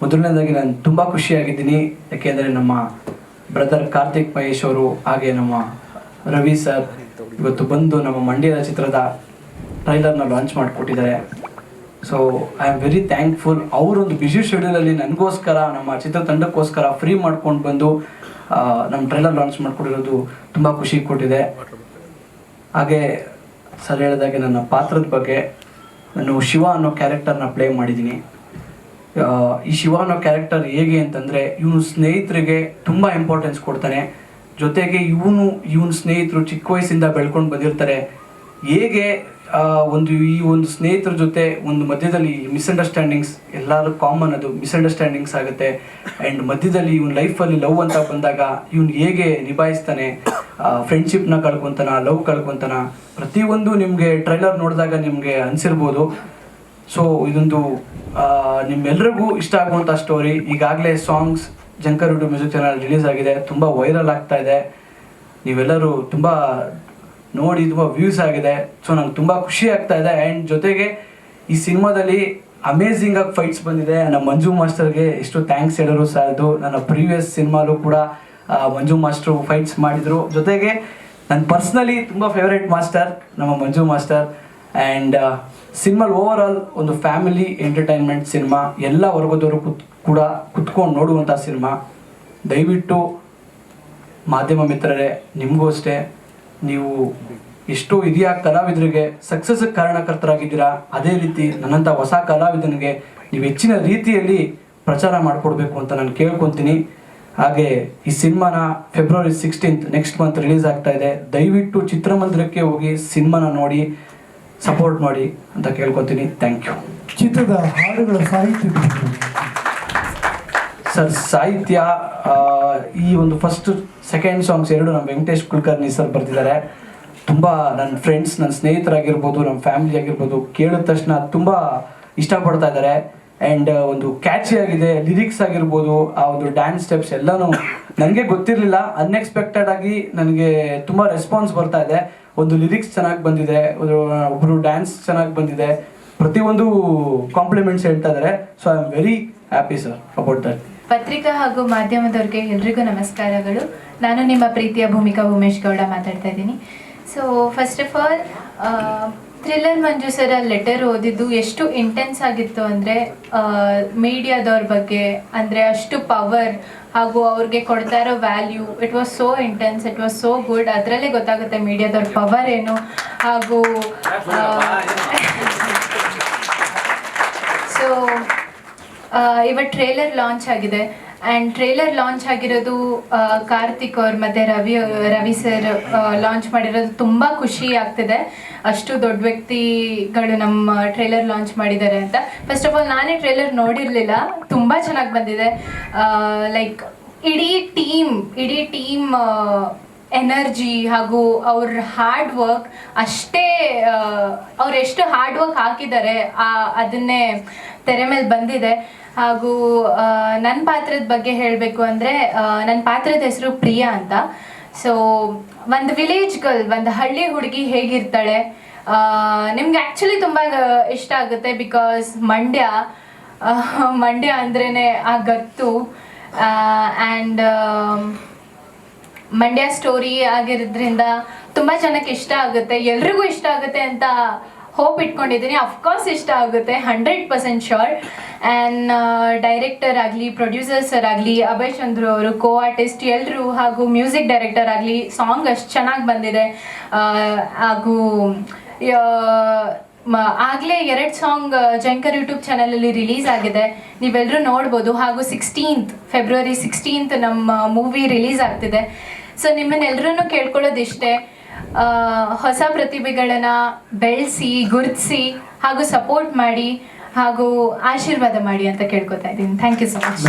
ಮೊದಲನೇದಾಗಿ ನಾನು ತುಂಬ ಖುಷಿಯಾಗಿದ್ದೀನಿ. ಯಾಕೆಂದರೆ ನಮ್ಮ ಬ್ರದರ್ ಕಾರ್ತಿಕ್ ಮಹೇಶ್ ಅವರು ಹಾಗೆ ನಮ್ಮ ರವಿ ಸರ್ ಇವತ್ತು ಬಂದು ನಮ್ಮ ಮಂಡ್ಯದ ಚಿತ್ರದ ಟ್ರೈಲರ್ನ ಲಾಂಚ್ ಮಾಡಿಕೊಟ್ಟಿದ್ದಾರೆ. So I am very thankful. ಅವರೊಂದು ಬ್ಯುಸಿ ಶೆಡ್ಯೂಲಲ್ಲಿ ನನಗೋಸ್ಕರ ನಮ್ಮ ಚಿತ್ರತಂಡಕ್ಕೋಸ್ಕರ ಫ್ರೀ ಮಾಡ್ಕೊಂಡು ಬಂದು ನಮ್ಮ ಟ್ರೈಲರ್ ಲಾಂಚ್ ಮಾಡಿಕೊಟ್ಟಿರೋದು ತುಂಬ ಖುಷಿ ಕೊಟ್ಟಿದೆ. ಹಾಗೆ ಸರ್ ಹೇಳಿದಾಗೆ ನನ್ನ ಪಾತ್ರದ ಬಗ್ಗೆ, ನಾನು ಶಿವ ಅನ್ನೋ ಕ್ಯಾರೆಕ್ಟರ್ನ ಪ್ಲೇ ಮಾಡಿದ್ದೀನಿ. ಈ ಶಿವ ಅನ್ನೋ ಕ್ಯಾರೆಕ್ಟರ್ ಹೇಗೆ ಅಂತಂದರೆ, ಇವನು ಸ್ನೇಹಿತರಿಗೆ ತುಂಬ ಇಂಪಾರ್ಟೆನ್ಸ್ ಕೊಡ್ತಾನೆ. ಜೊತೆಗೆ ಇವನು ಸ್ನೇಹಿತರು ಚಿಕ್ಕ ವಯಸ್ಸಿಂದ ಬೆಳ್ಕೊಂಡು ಬಂದಿರ್ತಾರೆ. ಹೇಗೆ ಈ ಒಂದು ಸ್ನೇಹಿತರ ಜೊತೆ ಒಂದು ಮಧ್ಯದಲ್ಲಿ ಮಿಸ್ಅಂಡರ್ಸ್ಟ್ಯಾಂಡಿಂಗ್ಸ್, ಎಲ್ಲರೂ ಕಾಮನ್, ಅದು ಮಿಸ್ಅಂಡರ್ಸ್ಟ್ಯಾಂಡಿಂಗ್ಸ್ ಆಗುತ್ತೆ. ಆ್ಯಂಡ್ ಮಧ್ಯದಲ್ಲಿ ಇವನ್ ಲೈಫಲ್ಲಿ ಲವ್ ಅಂತ ಬಂದಾಗ ಇವನು ಹೇಗೆ ನಿಭಾಯಿಸ್ತಾನೆ, ಫ್ರೆಂಡ್ಶಿಪ್ನ ಕಳ್ಕೊತಾನ, ಲವ್ ಕಳ್ಕೊತಾನ, ಪ್ರತಿಯೊಂದು ನಿಮಗೆ ಟ್ರೈಲರ್ ನೋಡಿದಾಗ ನಿಮಗೆ ಅನಿಸಿರ್ಬೋದು. ಸೊ ಇದೊಂದು ನಿಮ್ಮೆಲ್ರಿಗೂ ಇಷ್ಟ ಆಗುವಂಥ ಸ್ಟೋರಿ. ಈಗಾಗಲೇ songs Jhankar YouTube music channel release ಆಗಿದೆ, ತುಂಬ ವೈರಲ್ ಆಗ್ತಾ ಇದೆ. ನೀವೆಲ್ಲರೂ ತುಂಬ ನೋಡಿ ತುಂಬ ವ್ಯೂಸ್ ಆಗಿದೆ. ಸೊ ನಂಗೆ ತುಂಬ ಖುಷಿ ಆಗ್ತಾ ಇದೆ. ಆ್ಯಂಡ್ ಜೊತೆಗೆ ಈ ಸಿನಿಮಾದಲ್ಲಿ ಅಮೇಝಿಂಗಾಗಿ ಫೈಟ್ಸ್ ಬಂದಿದೆ. ನಮ್ಮ ಮಂಜು ಮಾಸ್ಟರ್ಗೆ ಎಷ್ಟು ಥ್ಯಾಂಕ್ಸ್ ಹೇಳೋರು ಸಾಲದು. ನನ್ನ ಪ್ರೀವಿಯಸ್ ಸಿನಿಮಾಲು ಕೂಡ ಮಂಜು ಮಾಸ್ಟ್ರು ಫೈಟ್ಸ್ ಮಾಡಿದರು. ಜೊತೆಗೆ ನನ್ನ ಪರ್ಸ್ನಲಿ ತುಂಬ ಫೇವ್ರೇಟ್ ಮಾಸ್ಟರ್ ನಮ್ಮ ಮಂಜು ಮಾಸ್ಟರ್. ಆ್ಯಂಡ್ ಸಿನಿಮಾಲ್ ಓವರ್ ಆಲ್ ಒಂದು ಫ್ಯಾಮಿಲಿ ಎಂಟರ್ಟೈನ್ಮೆಂಟ್ ಸಿನಿಮಾ, ಎಲ್ಲ ವರ್ಗದವರು ಕುತ್ಕೊಂಡು ನೋಡುವಂಥ ಸಿನಿಮಾ. ದಯವಿಟ್ಟು ಮಾಧ್ಯಮ ಮಿತ್ರರೇ, ನಿಮಗೂ ಅಷ್ಟೇ, ನೀವು ಎಷ್ಟೋ ಹಿರಿಯ ಕಲಾವಿದರಿಗೆ ಸಕ್ಸಸ್ಗೆ ಕಾರಣಕರ್ತರಾಗಿದ್ದೀರಾ. ಅದೇ ರೀತಿ ನನ್ನಂಥ ಹೊಸ ಕಲಾವಿದನಿಗೆ ನೀವು ಹೆಚ್ಚಿನ ರೀತಿಯಲ್ಲಿ ಪ್ರಚಾರ ಮಾಡಿಕೊಡ್ಬೇಕು ಅಂತ ನಾನು ಕೇಳ್ಕೊತೀನಿ. ಹಾಗೆ ಈ ಸಿನಿಮಾನ ಫೆಬ್ರವರಿ 16 ನೆಕ್ಸ್ಟ್ ಮಂತ್ ರಿಲೀಸ್ ಆಗ್ತಾ ಇದೆ. ದಯವಿಟ್ಟು ಚಿತ್ರಮಂದಿರಕ್ಕೆ ಹೋಗಿ ಸಿನಿಮಾನ ನೋಡಿ ಸಪೋರ್ಟ್ ಮಾಡಿ ಅಂತ ಕೇಳ್ಕೊತೀನಿ. Thank you. ಚಿತ್ರದ ಹಾಡುಗಳ ಸಾಹಿತ್ಯ ಸರ್, ಸಾಹಿತ್ಯ ಈ ಒಂದು ಫಸ್ಟ್ ಸೆಕೆಂಡ್ ಸಾಂಗ್ಸ್ ಎರಡು ನಮ್ಮ ವೆಂಕಟೇಶ್ ಕುಲಕರ್ಣಿ ಸರ್ ಬರ್ತಿದ್ದಾರೆ. ತುಂಬ ನನ್ನ ಫ್ರೆಂಡ್ಸ್, ನನ್ನ ಸ್ನೇಹಿತರಾಗಿರ್ಬೋದು, ನಮ್ಮ ಫ್ಯಾಮಿಲಿ ಆಗಿರ್ಬೋದು, ಕೇಳಿದ ತಕ್ಷಣ ತುಂಬ ಇಷ್ಟಪಡ್ತಾ ಇದ್ದಾರೆ. ಆ್ಯಂಡ್ ಒಂದು ಕ್ಯಾಚಿ ಆಗಿದೆ. ಲಿರಿಕ್ಸ್ ಆಗಿರ್ಬೋದು, ಆ ಒಂದು ಡ್ಯಾನ್ಸ್ ಸ್ಟೆಪ್ಸ್ ಎಲ್ಲನೂ ನನಗೆ ಗೊತ್ತಿರಲಿಲ್ಲ. ಅನ್ಎಕ್ಸ್ಪೆಕ್ಟೆಡ್ ಆಗಿ ನನಗೆ ತುಂಬ ರೆಸ್ಪಾನ್ಸ್ ಬರ್ತಾ ಇದೆ. ಒಂದು ಲಿರಿಕ್ಸ್ ಚೆನ್ನಾಗಿ ಬಂದಿದೆ, ಒಬ್ಬರು ಡ್ಯಾನ್ಸ್ ಚೆನ್ನಾಗಿ ಬಂದಿದೆ, ಪ್ರತಿಯೊಂದು ಕಾಂಪ್ಲಿಮೆಂಟ್ಸ್ ಹೇಳ್ತಾ ಇದ್ದಾರೆ. So I am very happy sir about that. ಪತ್ರಿಕಾ ಹಾಗೂ ಮಾಧ್ಯಮದವ್ರಿಗೆ ಎಲ್ರಿಗೂ ನಮಸ್ಕಾರಗಳು. ನಾನು ನಿಮ್ಮ ಪ್ರೀತಿಯ ಭೂಮಿಕಾ ಉಮೇಶ್ ಗೌಡ ಮಾತಾಡ್ತಾ ಇದ್ದೀನಿ. So first of all, thriller Manju sir letter ಓದಿದ್ದು ಎಷ್ಟು ಇಂಟೆನ್ಸ್ ಆಗಿತ್ತು ಅಂದರೆ, ಮೀಡಿಯಾದವ್ರ ಬಗ್ಗೆ ಅಂದರೆ ಅಷ್ಟು ಪವರ್ ಹಾಗೂ ಅವ್ರಿಗೆ ಕೊಡ್ತಾ ಇರೋ value, it was so intense, it was so good. ಅದರಲ್ಲೇ ಗೊತ್ತಾಗುತ್ತೆ ಮೀಡಿಯಾದವ್ರ ಪವರ್ ಏನು. ಹಾಗೂ ಸೊ ಇವತ್ತು ಟ್ರೇಲರ್ ಲಾಂಚ್ ಆಗಿದೆ. ಆ್ಯಂಡ್ ಟ್ರೇಲರ್ ಲಾಂಚ್ ಆಗಿರೋದು ಕಾರ್ತಿಕ್ ಅವ್ರು ಮತ್ತು ರವಿ ಸರ್ ಲಾಂಚ್ ಮಾಡಿರೋದು ತುಂಬ ಖುಷಿ ಆಗ್ತಿದೆ. ಅಷ್ಟು ದೊಡ್ಡ ವ್ಯಕ್ತಿಗಳು ನಮ್ಮ ಟ್ರೇಲರ್ ಲಾಂಚ್ ಮಾಡಿದ್ದಾರೆ ಅಂತ. ಫಸ್ಟ್ ಆಫ್ ಆಲ್, ನಾನೇ ಟ್ರೇಲರ್ ನೋಡಿರಲಿಲ್ಲ, ತುಂಬ ಚೆನ್ನಾಗಿ ಬಂದಿದೆ. ಲೈಕ್ ಇಡೀ ಟೀಮ್ ಎನರ್ಜಿ ಹಾಗೂ ಅವ್ರ ಹಾರ್ಡ್ ವರ್ಕ್ ಅಷ್ಟೇ, ಅವ್ರು ಎಷ್ಟು ಹಾರ್ಡ್ ವರ್ಕ್ ಹಾಕಿದ್ದಾರೆ ಅದನ್ನೇ ತೆರೆ ಮೇಲೆ ಬಂದಿದೆ. ಹಾಗೂ ನನ್ನ ಪಾತ್ರದ ಬಗ್ಗೆ ಹೇಳಬೇಕು ಅಂದರೆ, ನನ್ನ ಪಾತ್ರದ ಹೆಸರು ಪ್ರಿಯಾ ಅಂತ. ಸೊ ಒಂದು ವಿಲೇಜ್ ಗರ್ಲ್, ಒಂದು ಹಳ್ಳಿ ಹುಡುಗಿ ಹೇಗಿರ್ತಾಳೆ, ನಿಮ್ಗೆ ಆ್ಯಕ್ಚುಲಿ ತುಂಬ ಇಷ್ಟ ಆಗುತ್ತೆ. ಬಿಕಾಸ್ ಮಂಡ್ಯ ಅಂದ್ರೇ ಆ ಗತ್ತು. ಆ್ಯಂಡ್ ಮಂಡ್ಯ ಸ್ಟೋರಿ ಆಗಿರೋದ್ರಿಂದ ತುಂಬ ಜನಕ್ಕೆ ಇಷ್ಟ ಆಗುತ್ತೆ, ಎಲ್ರಿಗೂ ಇಷ್ಟ ಆಗುತ್ತೆ ಅಂತ ಹೋಪ್ ಇಟ್ಕೊಂಡಿದ್ದೀನಿ. ಅಫ್ಕೋರ್ಸ್ ಇಷ್ಟ ಆಗುತ್ತೆ, 100% ಶೋರ್. ಆ್ಯಂಡ್ ಡೈರೆಕ್ಟರ್ ಆಗಲಿ, ಪ್ರೊಡ್ಯೂಸರ್ಸರ್ ಆಗಲಿ, ಅಭಯ್ ಚಂದ್ರು ಅವರು, ಕೋ ಆರ್ಟಿಸ್ಟ್ ಎಲ್ಲರೂ, ಹಾಗೂ ಮ್ಯೂಸಿಕ್ ಡೈರೆಕ್ಟರ್ ಆಗಲಿ, ಸಾಂಗ್ ಅಷ್ಟು ಚೆನ್ನಾಗಿ ಬಂದಿದೆ. ಹಾಗೂ ಆಗಲೇ 2 ಸಾಂಗ್ ಜಂಕರ್ ಯೂಟ್ಯೂಬ್ ಚಾನಲಲ್ಲಿ ರಿಲೀಸ್ ಆಗಿದೆ, ನೀವೆಲ್ಲರೂ ನೋಡ್ಬೋದು. ಹಾಗೂ ಫೆಬ್ರವರಿ 16 ನಮ್ಮ ಮೂವಿ ರಿಲೀಸ್ ಆಗ್ತಿದೆ. ಸೊ ನಿಮ್ಮನ್ನೆಲ್ಲರೂ ಕೇಳ್ಕೊಳ್ಳೋದಿಷ್ಟೇ, ಹೊಸ ಪ್ರತಿಭೆಗಳನ್ನು ಬೆಳೆಸಿ, ಗುರುತಿಸಿ ಹಾಗೂ ಸಪೋರ್ಟ್ ಮಾಡಿ ಹಾಗೂ ಆಶೀರ್ವಾದ ಮಾಡಿ ಅಂತ ಕೇಳ್ಕೊತಾ ಇದ್ದೀನಿ. Thank you so much.